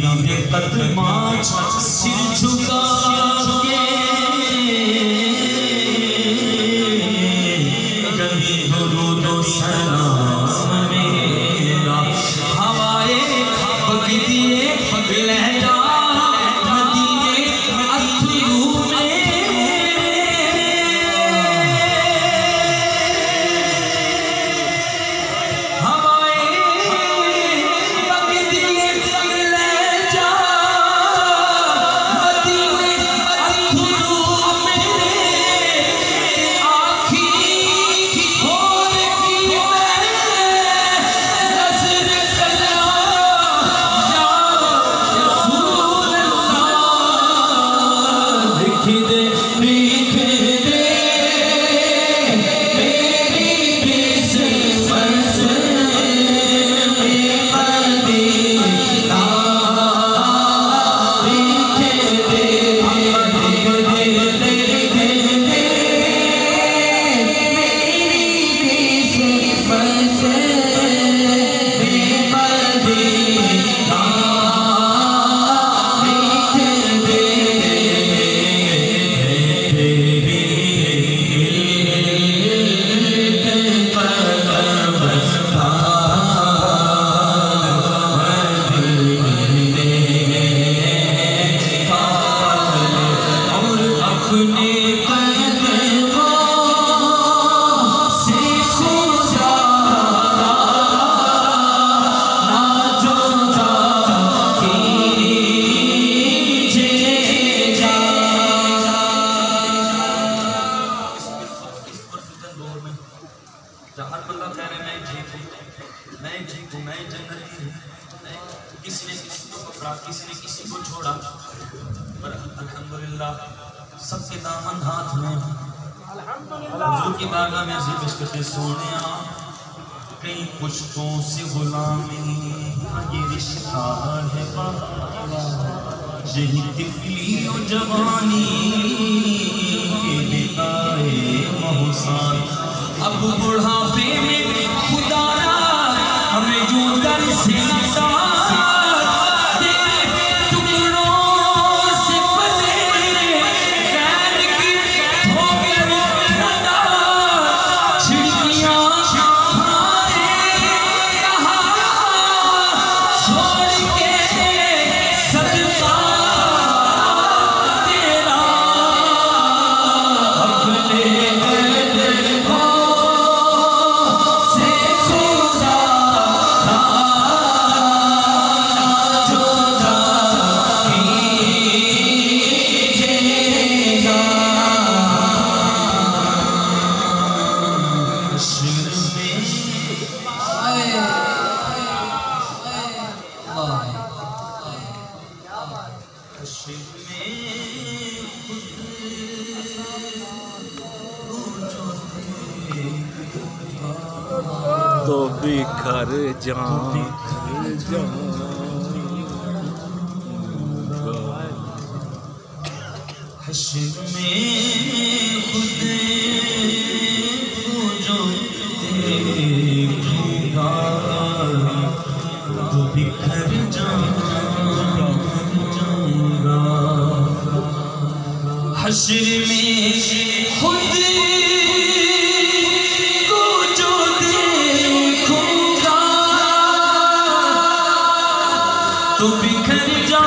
नबी के कदमां सिर झुका के कभी दुरूद व सलाम मेरा हवाए बगदी लहरा मदीने अथरू में किसी ने किसी को छोड़ा, पर अल्हम्दुलिल्लाह सबके दामन हाथ में हुजूर की बारगाह में अज़ीज़ करते सोनिया कई पुश्तों से गुलामी ये रिश्ता है यही तिफली और जवानी के बिताए महुसान अब बुढ़ापे में खुदारा हमें यूं दर से तो बिखर जाऊंगा हश्र में खुद को जो देखूंगा तो बिखर जाऊंगा हश्र में खुद तो बिखर जा